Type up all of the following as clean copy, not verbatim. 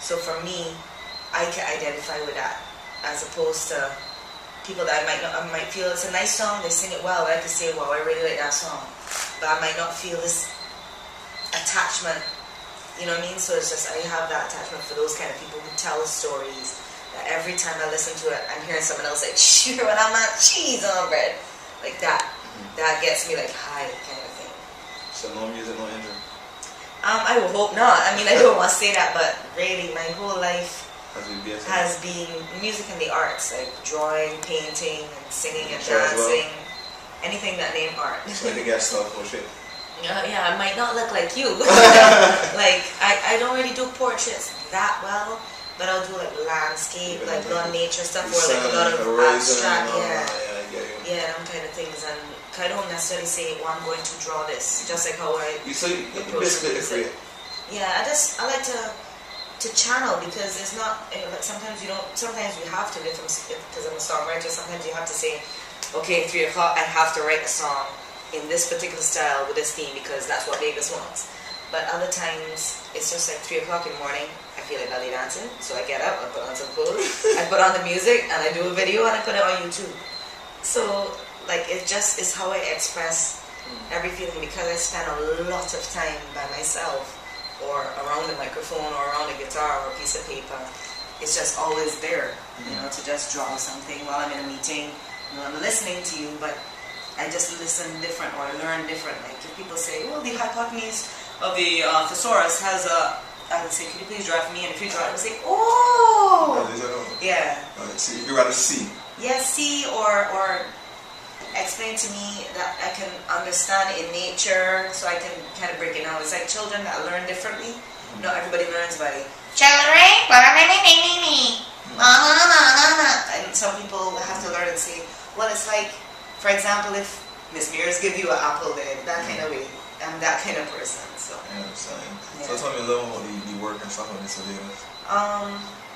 So for me, I can identify with that, as opposed to people that I might feel it's a nice song, they sing it well, I could say, wow, I really like that song, but I might not feel this attachment, you know what I mean? So it's just, I have that attachment for those kind of people who tell stories, that every time I listen to it, I'm hearing someone else like, sure, when I'm at cheese on bread, like that. That gets me like high, kind of thing. So no music, no Indra? I would hope not. I mean, I don't want to say that, but really, my whole life has been music and the arts, like drawing, painting, and singing and dancing, anything that name art. So like the guest stuff or shit? Yeah, I might not look like you. Like, I don't really do portraits that well, but I'll do like landscape, like a lot of nature stuff, or like a lot of abstract, yeah, them kind of things. And I don't necessarily say, well, I'm going to draw this, just like how I basically free. Yeah, I like to channel, because it's not, like sometimes you have to, because I'm a songwriter, sometimes you have to say, okay, 3 o'clock, I have to write a song in this particular style with this theme, because that's what Vegas wants. But other times, it's just like 3 o'clock in the morning, I feel like belly dancing, so I get up, I put on some clothes, I put on the music, and I do a video, and I put it on YouTube. So, like, it just is how I express every feeling, because I spend a lot of time by myself, or around the microphone, or around a guitar, or a piece of paper. It's just always there, you know, to just draw something while I'm in a meeting. You know, I'm listening to you, but I just listen different, or I learn different. Like, if people say, well, the hypotenuse of the thesaurus has a, I would say, could you please draw it for me? And if you draw it, I would say, oh! Yeah. So you'd rather see? Yeah, see, or explain to me that I can understand in nature, so I can kind of break it down. It's like children that learn differently. Not everybody learns by children, and some people have to learn and say, well, it's like, for example, if Miss Mears give you an apple, then that kind of way. I'm that kind of person. So. I understand. Yeah. So tell me a little about the work and stuff like this.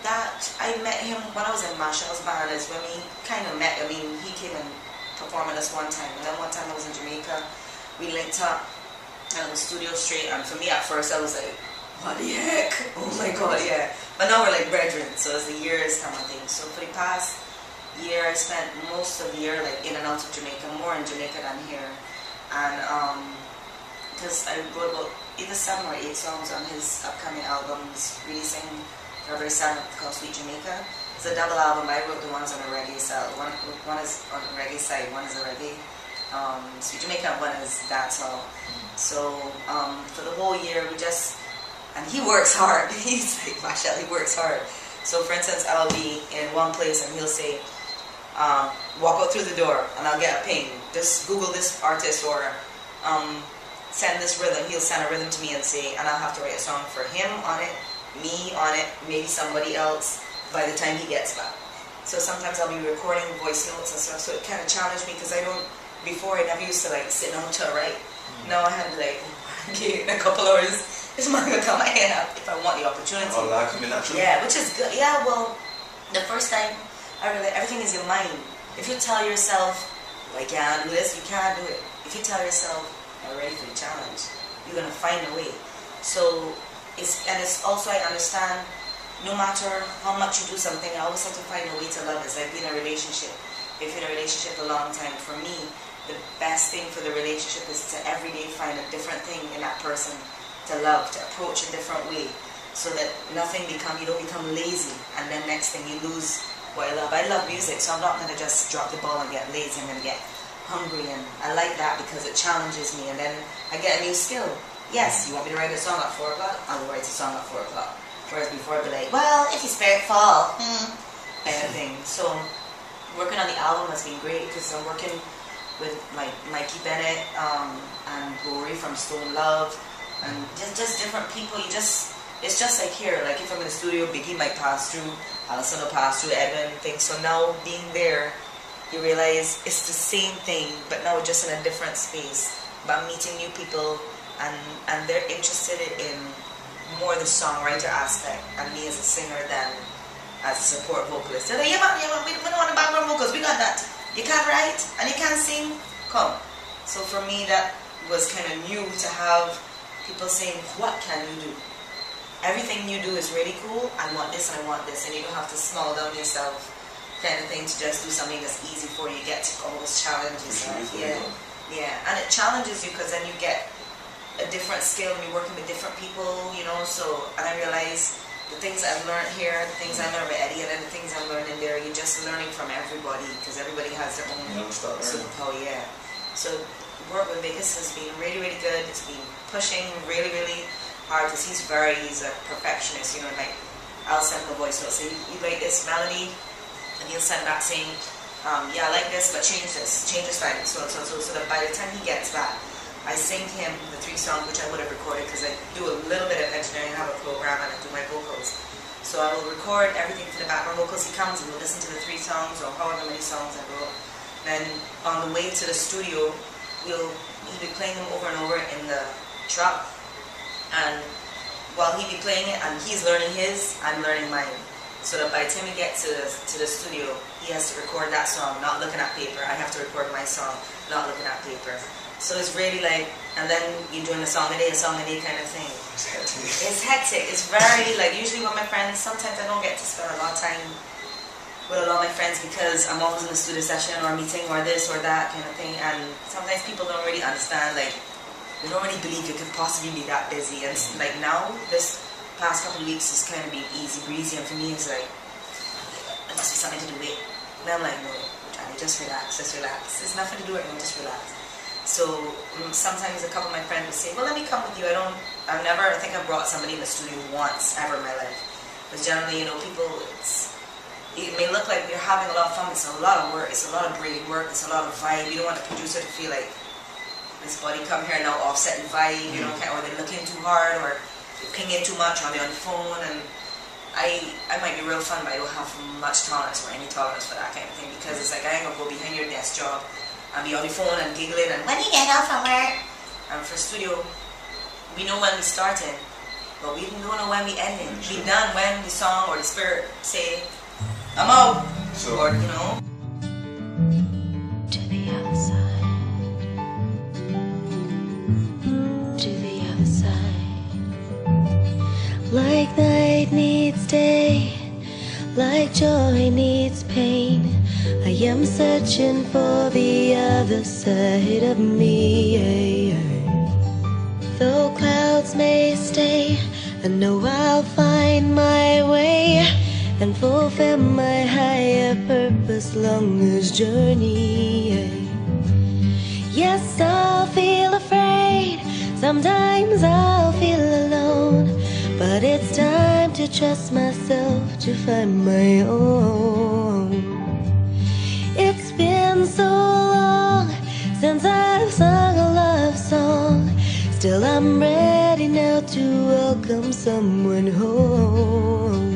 That I met him when I was in Marshall's band, is when we kind of met. I mean, he came and performed with us one time, and then one time I was in Jamaica, we linked up, and it was Studio Straight, and for me at first I was like, what the heck? Oh my god, yeah. But now we're like brethren, so as the years come, I think. So for the past year, I spent most of the year like in and out of Jamaica, more in Jamaica than here, and because I wrote about either 7 or 8 songs on his upcoming album. He's releasing February 7th, called Sweet Jamaica. It's a double album. I wrote the ones on the reggae side. One is on the reggae side, one is a reggae. Sweet Jamaica, one is dancehall. So for the whole year, we just, and he works hard. He's like, mashallah, he works hard. So for instance, I'll be in one place and he'll say, walk out through the door and I'll get a ping. Just Google this artist, or send this rhythm. He'll send a rhythm to me and say, and I'll have to write a song for him on it, me on it, maybe somebody else by the time he gets back. So sometimes I'll be recording voice notes and stuff, so it kind of challenged me, because before I never used to like sit down to write. Now I had to like, okay, in a couple hours, this man gonna come my head up if I want the opportunity. Oh, that coming naturally. Yeah, which is good. Yeah, well, the first time I realized everything is your mind. If you tell yourself, I can't do this, you can't do it. If you tell yourself, I'm ready for the challenge, you're gonna find a way. So it's also, I understand, no matter how much you do something, I always have to find a way to love. It's like being in a relationship. If you're in a relationship a long time, for me, the best thing for the relationship is to every day find a different thing in that person to love, to approach a different way, so that you don't become lazy, and then next thing you lose what I love. I love music, so I'm not gonna just drop the ball and get lazy. I'm gonna get hungry, and I like that because it challenges me, and then I get a new skill. Yes, you want me to write a song at 4 o'clock? I will write a song at 4 o'clock. Whereas before I'd be like, well, if you spirit fall, kind of thing. So working on the album has been great, because I'm working with like Mikey Bennett and Rory from Stone Love, and just different people. It's just like here, like if I'm in the studio, Biggie might pass through, Alison will pass through, Edwin, things. So now being there, you realize it's the same thing, but now just in a different space. But I'm meeting new people, and they're interested in more the songwriter aspect, and me as a singer than as a support vocalist. They're like, yeah man, we don't want the background vocals, we got that. You can't write, and you can't sing, come. So for me, that was kind of new, to have people saying, what can you do? everything you do is really cool. I want this and I want this, and you don't have to small down yourself kind of thing to just do something that's easy for you. You get to almost challenge yourself. Yeah, and it challenges you because then you get a different skill and you're working with different people, you know. So, and I realize the things I've learned here, the things I learned with Eddie, and then the things I'm learning there, you're just learning from everybody because everybody has their own superpower. Yeah. So work with Vegas has been really, really good. It's been pushing really, really hard because he's a perfectionist, you know. Like I'll send him a voice note, say you like this melody, and he'll send back saying, yeah, I like this, but change this time, so that by the time he gets back, I sing him the 3 songs which I would have recorded because I do a little bit of engineering, I have a program, and I do my vocals. So I will record everything for the background vocals. He comes and we'll listen to the 3 songs or however many songs I wrote. Then on the way to the studio, he'll be playing them over and over in the truck. And while he'll be playing it and he's learning his, I'm learning mine. So that by the time we get to the studio, he has to record that song, not looking at paper. I have to record my song, not looking at paper. So it's really like, and then you're doing a song a day kind of thing. It's hectic. It's hectic. It's very, like, usually with my friends, sometimes I don't get to spend a lot of time with a lot of my friends because I'm always in a studio session or a meeting or this or that kind of thing. And sometimes people don't really understand, like, they don't really believe you could possibly be that busy. And like now, this past couple of weeks has kind of been easy breezy. And for me, it's like, there must be something to do with it. And I'm like, no, Johnny, just relax, just relax. There's nothing to do right now, just relax. So sometimes a couple of my friends would say, well, let me come with you. I think I've brought somebody in the studio once ever in my life. But generally, you know, people, it may look like we're having a lot of fun, but it's a lot of work, it's a lot of brain work, it's a lot of vibe. You don't want the producer to feel like, this body come here now offsetting vibe, you know, or they're looking too hard, or they're pinging too much, or they're on the phone, and I might be real fun, but I don't have much tolerance or any tolerance for that kind of thing, because it's like, I ain't gonna go behind your desk job and be on the phone and giggling and when you get off from work. And for studio, we know when we started, but we don't know when we ending. We done when the song or the spirit say, I'm out, so, or you know. To the other side. To the other side. Like night needs day, like joy needs pain, I am searching for the other side of me. Though clouds may stay, I know I'll find my way and fulfill my higher purpose long as journey. Yes, I'll feel afraid, sometimes I'll feel alone, but it's time to trust myself to find my own. It's been so long since I've sung a love song, still I'm ready now to welcome someone home.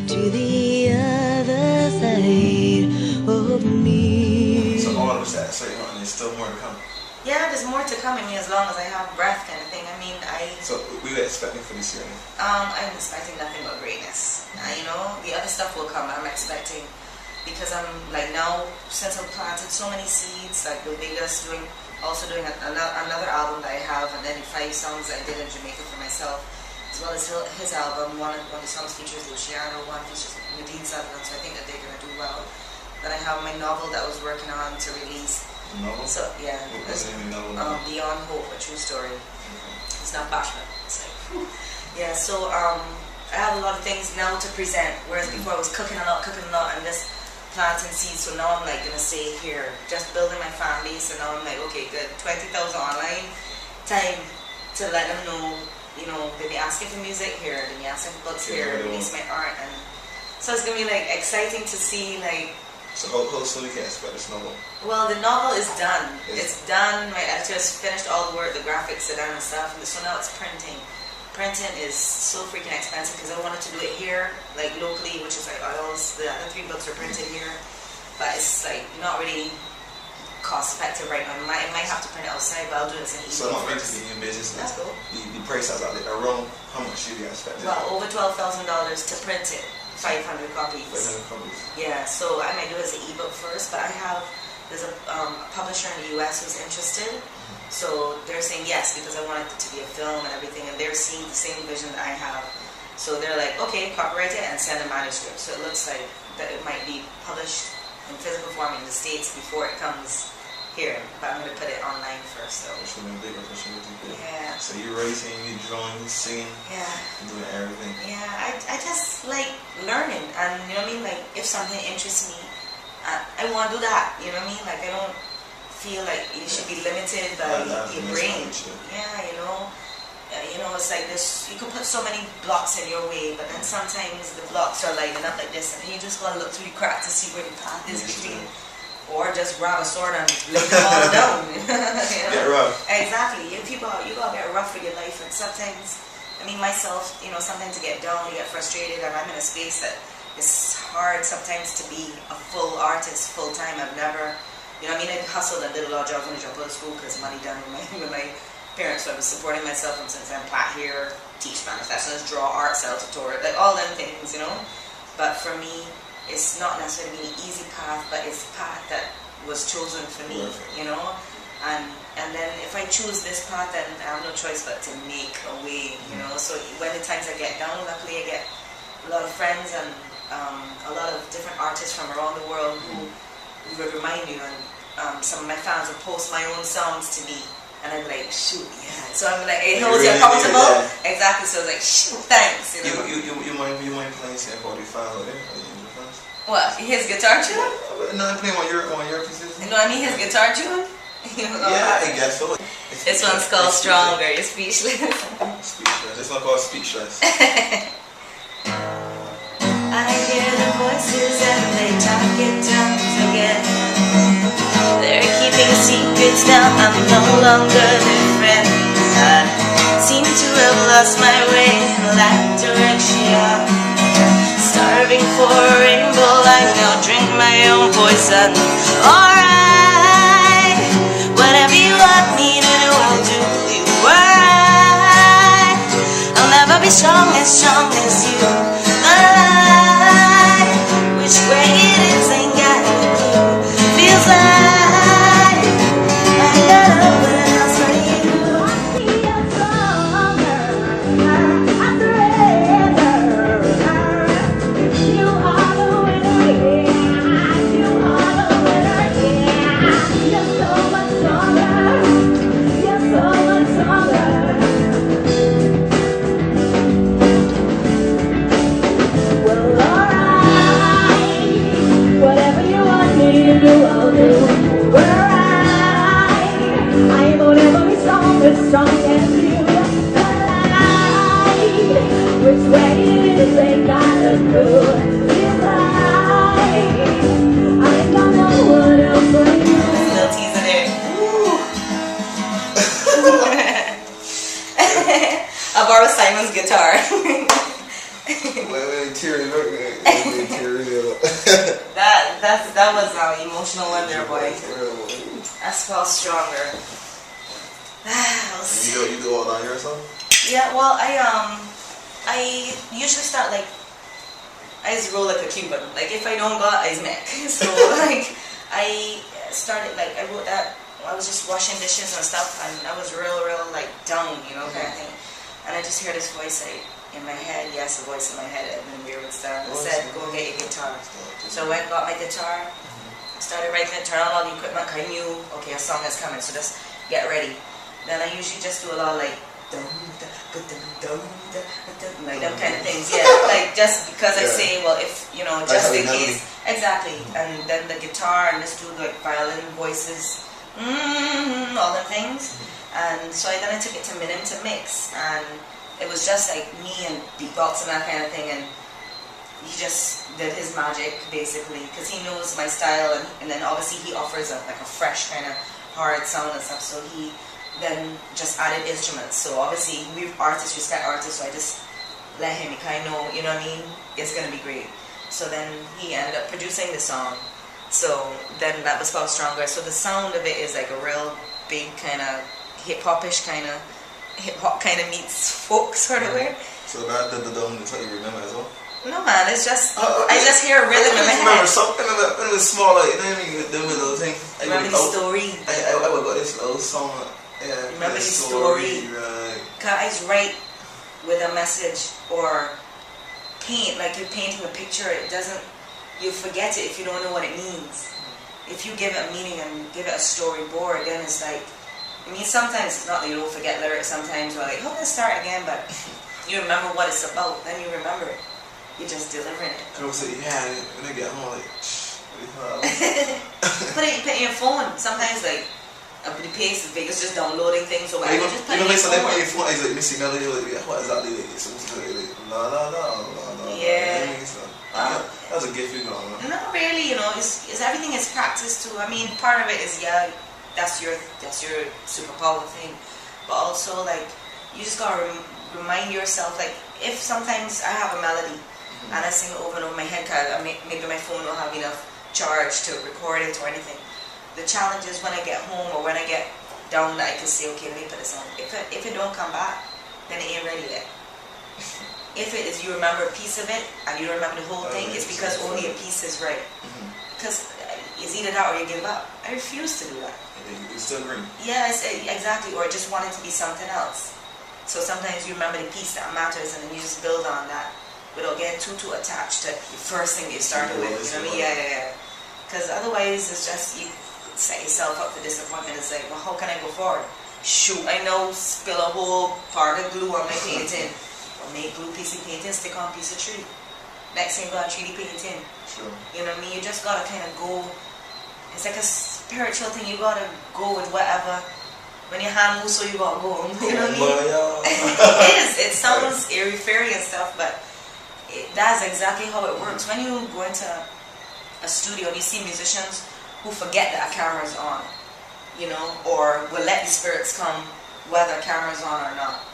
To the other side of me. So all of us at a certain point, and there's still more to come. Yeah, there's more to come in me as long as I have breath kind of thing. I mean, So we were expecting for this year? I'm expecting nothing but greatness. You know, the other stuff will come, but I'm expecting, because I'm like now, since I've planted so many seeds, like with Vegas also doing another album that I have, and then 5 songs that I did in Jamaica for myself, as well as his album. One of the songs features Luciano, one features Nadine Sutherland, so I think that they're going to do well. Then I have my novel that I was working on to release. Novel? So yeah, what's the name of the novel? Beyond Hope, a true story. It's not bashment. It's like, whew. Yeah. So I have a lot of things now to present, whereas before I was cooking a lot, and just planting seeds. So now I'm like gonna say here, just building my family. So now I'm like, okay, good, 20,000 online, time to let them know. You know, they be asking for music here, they be asking for books here, release my art, and so it's gonna be like exciting to see like. So how close we can expect this novel? Well, the novel is done. It's done. My editor's finished all the work, the graphics are done and stuff. So now it's printing. Printing is so freaking expensive because I wanted to do it here, like locally, which is like the other 3 books are printed here, but it's like not really cost effective right now. I might have to print it outside, but I'll do it as an ebook. So I'm into the new business. That's cool. The price out there around how much should you expect? Well, over $12,000 to print it. 500 copies. 500 copies. Yeah, so I might do it as an ebook first, but I have there's a publisher in the US who's interested. So they're saying yes because I want it to be a film and everything, and they're seeing the same vision that I have. So they're like, okay, copyright it and send a manuscript. So it looks like that it might be published in physical form in the States before it comes here, but I'm going to put it online first. So. Which would be bigger, Yeah. So you're racing, you're drawing, you're singing, you're doing everything. Yeah, I just like learning, and you know what I mean. Like if something interests me, I want to do that. You know what I mean. Like I don't feel like you should be limited by your brain. Yeah, you know. It's like this. You can put so many blocks in your way, but then sometimes the blocks are lining up like this, and you just gotta look through the crack to see where the path is between. Or just grab a sword and lay them all down. Get rough. Exactly. You gotta get rough with your life, and sometimes, I mean myself, sometimes you get down, you get frustrated, and I'm in a space that it's hard sometimes to be a full artist full time. I've never, I hustled and did a lot of jobs when I dropped out of school because money done with my parents, so I was supporting myself, and since I'm flat here, teach Spanish lessons, draw art, sell tutorial, like all them things, But for me, it's not necessarily an easy path, but it's a path that was chosen for me, And then if I choose this path, then I have no choice but to make a way, So when the times I get down, luckily I get a lot of friends and a lot of different artists from around the world who would remind you, and some of my fans will post my own songs to me. And I'm like, shoot, yeah. So I'm like, hey, knows you're comfortable. Yeah. Exactly. So I was like, shoot, thanks. You mind playing some for the fans out there? What? His guitar tune? No, I'm playing on your pieces. No, I mean his guitar tune. Yeah, I guess so. This one's called Stronger. You're speechless. Speechless. This one called Speechless. I hear the voices and they talk in tongues again. They're keeping secrets now, I'm no longer their friend. I seem to have lost my way in that direction. Starving for a rainbow, I now drink my own poison. Alright, whatever you want me to do, I'll do you right. I'll never be strong as you. Alright, which way it is ain't got a clue. Feels like I got open else for you. I feel stronger, I surrender. You are the winner, yeah. You are the winner, yeah. You're so much stronger. You're so much stronger. Well, alright. Whatever you want me to do, I'll do. We're alright. I won't ever be strong as you. Alright. Which way it is, ain't got a clue. It's right. I don't know what else for you. Little teaser there. I borrowed Simon's guitar. That was an emotional one there, boy. That's called Stronger. You do all on yourself? Yeah, well, I usually start like, I just roll like a Cuban. Like if I don't got, I make. So like, I started like, I wrote that, I was just washing dishes and stuff, and I was real like down, kind of thing. And I just hear this voice like, in my head, yes, a voice in my head, and then we would start, and said, go get your guitar. So I went and got my guitar, started writing it, turned on all the equipment, I knew, okay, a song is coming, so just get ready. Then I usually just do a lot of like, like them kind of things, yeah, like just because I say, well, if, just in case, exactly, and then the guitar, and just do like violin voices, all them things, and so then I took it to Minim to mix, and it was just like me and beatbox and that kind of thing, and he just did his magic basically because he knows my style, and then obviously he offers like a fresh kind of hard sound and stuff, so he then just added instruments. So obviously we artists respect artists, so I just let him kind of know, what I mean, it's gonna be great. So then he ended up producing the song, so then that was called Stronger. So the sound of it is like a real big kind of hip-hop-ish kind of hip-hop kind of meets folk sort of way. So that the what you remember as well? No man, it's just I just hear a rhythm in my head. Remember something when it was small, like, you know what I mean? The little thing. Remember the story? I got this little song. Yeah, remember the story? Right. Guys write with a message or paint, like you're painting a picture. It doesn't, you forget it if you don't know what it means. If you give it a meaning and give it a storyboard, then it's like, I mean, sometimes it's not that you don't forget lyrics. Sometimes you're like, oh, let's start again, but you remember what it's about. Then you remember it. You're just delivering it. I would say, yeah, when I get home, like, put it in your phone. Sometimes, like, the pace is big. It's just downloading things or whatever. Just put it in your phone. When your phone is like missing melody, like, what is that? Like, it's supposed to be like, la la la la la. Yeah. That's a gift you know. Not really, you know. It's everything is practice too. I mean, part of it is that's your superpower thing, but also like you just gotta remind yourself, like if sometimes I have a melody and I sing it over and over my head because maybe my phone don't have enough charge to record it or anything. The challenge is when I get home or when I get down that I can say, okay, let me put this on. If it don't come back, then it ain't ready yet. If it is, you remember a piece of it and you don't remember the whole thing, it's because only a piece is right. Because it's either that or you give up. I refuse to do that. You still agree? Yes, exactly. Or I just want it to be something else. So sometimes you remember the piece that matters and then you just build on that without getting too attached to the first thing you started with. You know what I mean? Yeah. Because otherwise it's just, you set yourself up for disappointment. It's like, well, how can I go forward? Shoot, I know, spill a whole part of glue on my painting. Make glue piece of painting, stick on piece of tree. Next thing you got 3D painting. Sure. You know what I mean? You just gotta kind of go. It's like a spiritual thing. You gotta go with whatever. When your hand moves, so you gotta go. You know what I mean? It is. It sounds airy-fairy and stuff, but that's exactly how it works. When you go into a studio and you see musicians who forget that a camera's on, you know, or will let the spirits come whether a camera's on or not.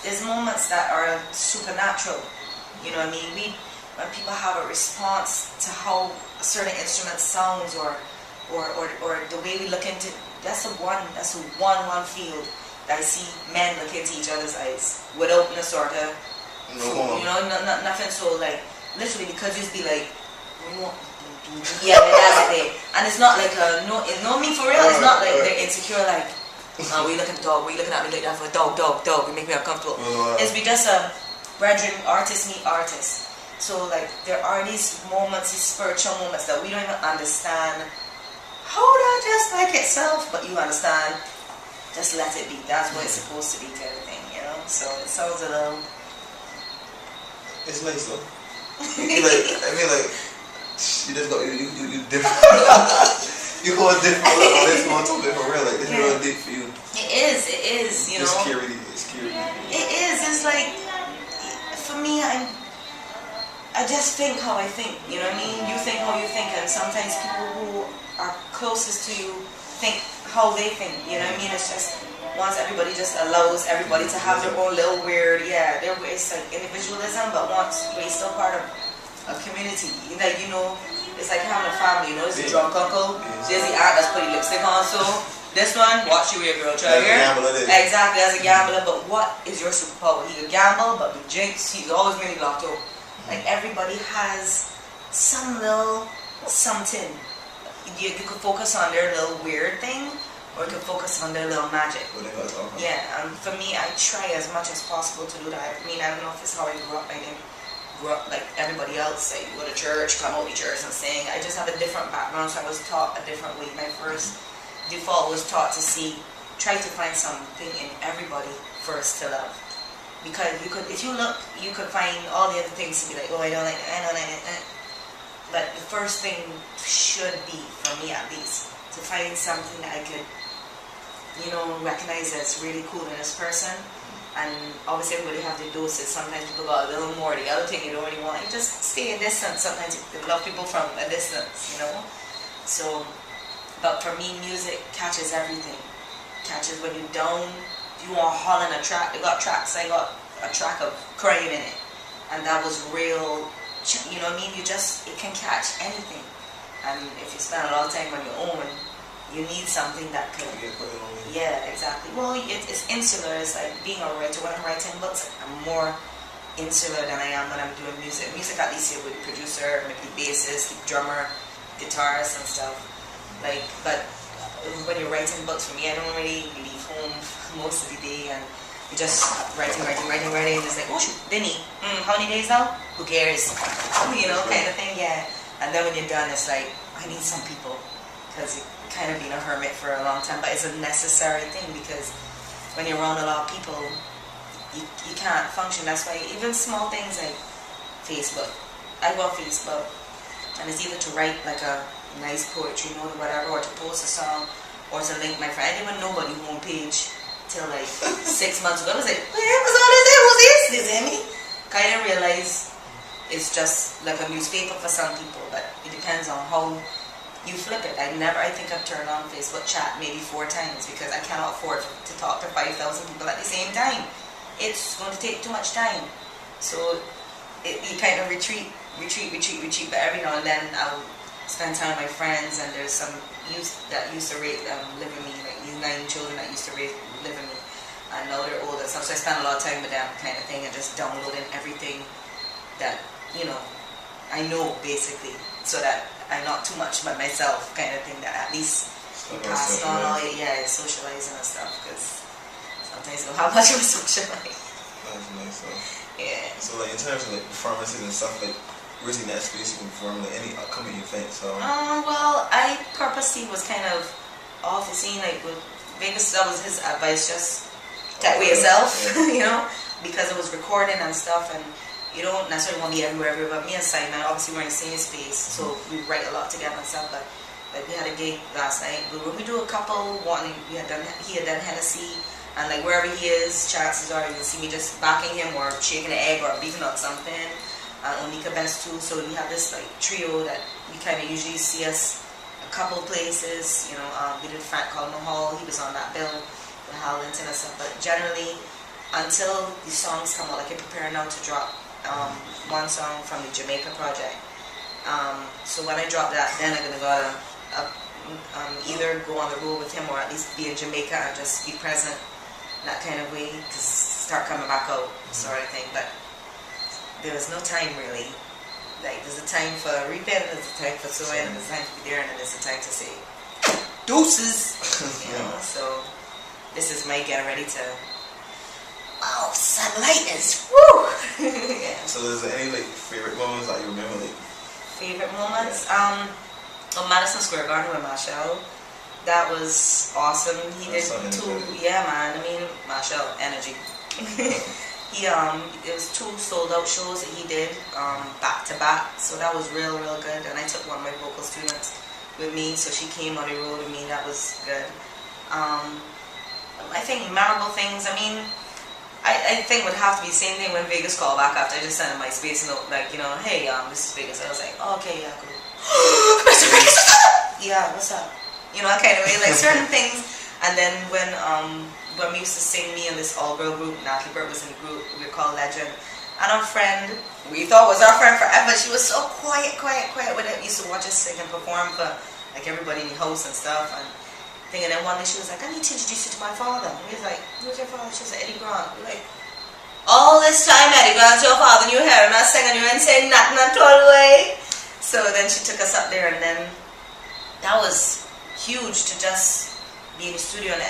There's moments that are supernatural, you know what I mean? When people have a response to how a certain instrument sounds or the way we look into, that's the one field that I see men look into each other's eyes without no sort of, you know, nothing so like, literally because you'd be like, yeah, that's it. And it's not like no me for real, it's not like they're insecure like, we looking at the dog, we looking at me like that for a dog, you make me uncomfortable. It's we just brethren, artists meet artists. So like there are these moments, these spiritual moments that we don't even understand how that just like itself, but you understand, just let it be. That's what it's supposed to be to everything, you know? So it sounds a little... It's nice though. You just got, you different. You go different on this one topic for real, like it's real deep for you. It is, you know. It's scary. It is, it's like, for me, I just think how I think, you know what I mean? You think how you think, and sometimes people who are closest to you think how they think, you know what I mean? It's just, once everybody just allows everybody to have their own little weird, it's like individualism, but once we're still part of a community, like, you know, it's like having a family, you know, there's a drunk uncle, there's the aunt that's putting lipstick on, so this one, watch you weird girl, try here. Exactly, as a gambler, but what is your superpower? He could gamble, but be jinx, he's always winning lotto. Like everybody has some little something. You could focus on their little weird thing, or you could focus on their little magic. Yeah, and for me, I try as much as possible to do that. I mean, I don't know if it's how I grew up, like everybody else, like you go to church, come out to church and sing. I just have a different background, so I was taught a different way. My first default was taught to try to find something in everybody first to love. Because if you look, you could find all the other things to be like, oh, I don't like it. But the first thing should be, for me at least, to find something that I could, you know, recognize as really cool in this person. And obviously everybody have their doses. Sometimes people got a little more. The other thing you don't really want, you just stay a distance. Sometimes you love people from a distance, you know. So, but for me, music catches everything. Catches when you're down. If you want to haul in a track, they got tracks. I got a track of crying in it, and that was real. You know what I mean? It can catch anything. And if you spend a lot of time on your own, you need something that could. Yeah, exactly. Well, it's insular. It's like being a writer. When I'm writing books, I'm more insular than I am when I'm doing music. Music, at least you're with the producer, maybe the bassist, the drummer, guitarist and stuff. Like, but when you're writing books, for me, I don't really leave home most of the day, and you're just writing, and it's like, oh shoot, Denny, how many days now? Who cares? You know, kind of thing, yeah. And then when you're done, it's like, I need some people, because you've kind of been a hermit for a long time, but it's a necessary thing, because when you're around a lot of people, you can't function. That's why even small things like Facebook, I go on Facebook, and it's either to write like a nice poetry note or whatever, or to post a song, or to link my friend. I didn't even know about the homepage till like 6 months ago. I was like, what's all this? Who's this? This is me. I didn't realize it's just like a newspaper for some people, but it depends on how you flip it. I think I've turned on Facebook chat maybe 4 times because I cannot afford to talk to 5,000 people at the same time. It's going to take too much time. So you kind of retreat, but every now and then I'll spend time with my friends, and there's some youth that used to live with me, like these 9 children that used to live with me, and now they're old and stuff, so I spend a lot of time with them kind of thing, and just downloading everything that, you know, I know basically, so that I'm not too much by myself kind of thing, that at least you pass on all your, socializing and stuff, because sometimes you don't have much of a social life. That's nice though. Yeah. So like in terms of like performances and stuff, like where's in that space you can perform, like any upcoming events? So well, I purposely was kind of off the scene, like with Vegas. That was his advice, just that way yourself, you know, because it was recording and stuff, and you don't necessarily want to be everywhere. But me and Simon, obviously we're in the same space, so we write a lot together and stuff. But like we had a gig last night. We do a couple. He had done Hennessy. And like wherever he is, chances are you can see me just backing him or shaking an egg or beating on something. Onika Pt2, so we have this like trio that we kind of usually see us a couple places. You know, we did Frank Colman Hall. He was on that bill with Hal Linton and stuff. But generally, until the songs come out, like I'm preparing now to drop one song from the Jamaica project. So when I drop that, then I'm gonna go either go on the road with him or at least be in Jamaica and just be present. That kind of way to start coming back out, sort of thing. But there was no time really. Like there's a time for reaping, there's a time for sowing, and there's a time to be there, and then there's a time to say deuces. You know. So this is my getting ready to. Wow, sunlight is woo. Yeah. So is there any like favorite moments that you remember? Like favorite moments? Yeah. On Madison Square Garden with Marshall. That was awesome. He did 2, yeah man, I mean, Marshall, energy. It was 2 sold out shows that he did, back to back, so that was real good, and I took one of my vocal students with me, so she came on the road with me, that was good. I think memorable things, I mean, I think it would have to be the same thing when Vegas called back after I just sent him my space note, like, you know, hey, this is Vegas. I was like, oh, okay, yeah, cool. Mr. Vegas, what's up? Yeah, what's up? You know, that kind of way, like certain things. And then when we used to sing, me and this all-girl group, Natalie Burt was in the group, we were called Legend. And our friend, we thought was our friend forever, she was so quiet with it. We used to watch us sing and perform for like everybody in the house and stuff. And then one day she was like, I need to introduce you to my father. And we was like, who's your father? She was like, Eddie Grant. We were like, all this time Eddie Grant's your father, and you hear him not singing, you ain't saying nothing at all way. So then she took us up there, and then that was huge to just be in the studio, and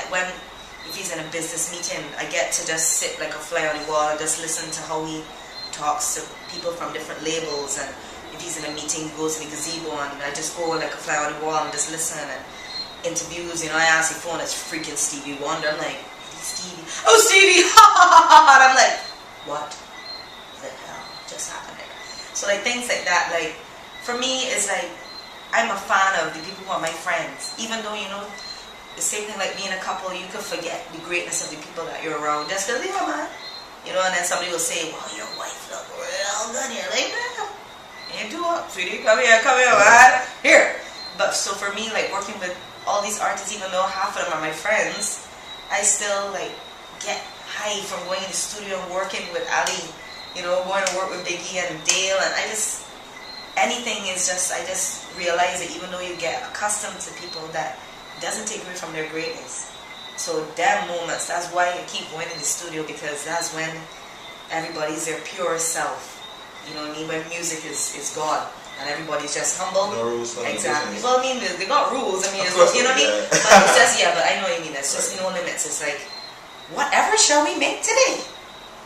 if he's in a business meeting, I get to just sit like a fly on the wall and just listen to how he talks to people from different labels, and if he's in a meeting, he goes in the gazebo, and I just go like a fly on the wall and just listen, and interviews, you know, I answer the phone, it's freaking Stevie Wonder, I'm like, Stevie, oh Stevie, ha ha ha ha, and I'm like, what the hell just happened there? So like things like that, like, for me, it's like, I'm a fan of the people who are my friends. Even though, you know, the same thing like being a couple, you could forget the greatness of the people that you're around. Just because, yeah, man. You know, and then somebody will say, wow, your wife look real good. You're like, yeah, you do it, sweetie. Come here, man. Here. But so for me, like working with all these artists, even though half of them are my friends, I still like get high from going in the studio and working with Ali. You know, going to work with Biggie and Dale, and anything is just, I just realize that even though you get accustomed to people, that doesn't take away from their greatness. So them moments, that's why I keep going in the studio, because that's when everybody's their pure self. You know what I mean? When music is God and everybody's just humble. No rules, no exactly. limitations. Well, I mean, they got rules. I mean, Of it's, course, you know what I mean? yeah. But it's just, yeah, but I know what you mean. It's just no limits. It's like, whatever shall we make today?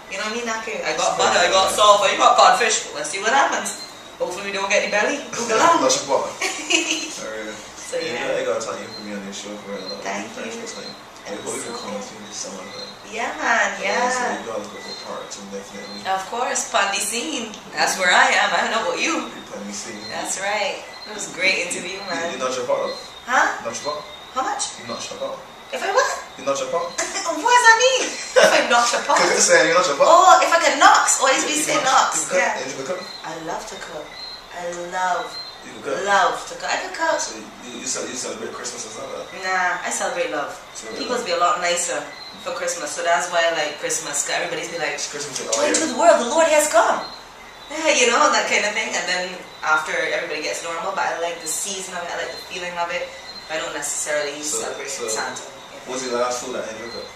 You know what I mean? I got butter, I got salt, I got codfish. Let's see what happens. Hopefully we don't get any belly. Move along. Not your fault. So yeah. I got time for me on this show for a lot. Thank you. Thanks for time. I hope you can come and see this summer. Yeah, man, yeah. So you gotta go for part 2 definitely. Of course, Pondy Scene. That's where I am. I don't know about you. Pondy Scene. That's right. It was a great interview, man. You not your fault? Huh? Not your fault? How much? You not your fault? If I what? You not your fault? What does that mean? If I knock your pot? Because you're saying you're not your fault. Oh, if I can knocks. Always we say knocks. You Yeah. can cook? I love to cook. I love You can cook? love to cook. I can cook. So you celebrate Christmas and stuff like that? Nah, I celebrate love. People's be a lot nicer for Christmas, so that's why I like Christmas. Cause everybody's be like, Christmas joy to the world, the Lord has come. Yeah, you know, that kind of thing. And then after everybody gets normal, but I like the season of it, I like the feeling of it. I don't necessarily celebrate Santa. What's your last food that you cooked?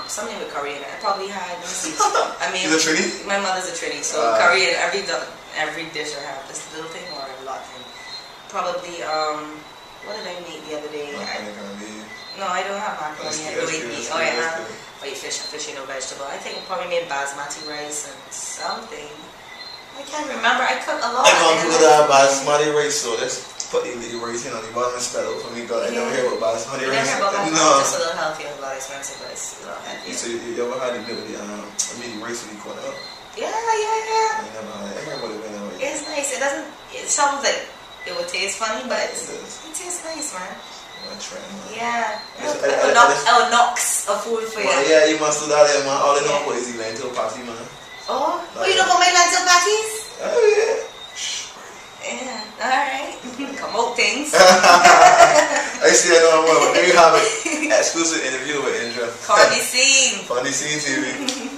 Something with curry in it. I probably had, let me see. I mean, Is it Trini? my mother's a Trini, so curry in every dish I have. This little thing or a lot thing. Probably, what did I make the other day? No, I don't have macaroni. I don't eat meat. Oh, yeah. I eat fish and no vegetable. I think I probably made basmati rice and something. I can't remember. I cook a lot. I'm going to put that basmati rice, so let's put the rice in on the bottom and spell out for me, because I never hear about basmati rice. You never heard about No. It's just a little healthier, a lot expensive, but it's a lot healthier. So you ever had the milk with the rice with the corn up? Yeah. I never had it. Everybody went out. It's nice. It sounds like it would taste funny, but it tastes nice, man. I'm trying, man. Yeah. I would knocks a food for you. Man, yeah, you must do that, man. All I know is the lentil patty, man. Oh, you know about my lentil patties? Oh, yeah. Yeah, alright. Come out things. I see, I know I'm well, but there you have it. Exclusive interview with Indra. Pondy Scene. Pondy Scene TV.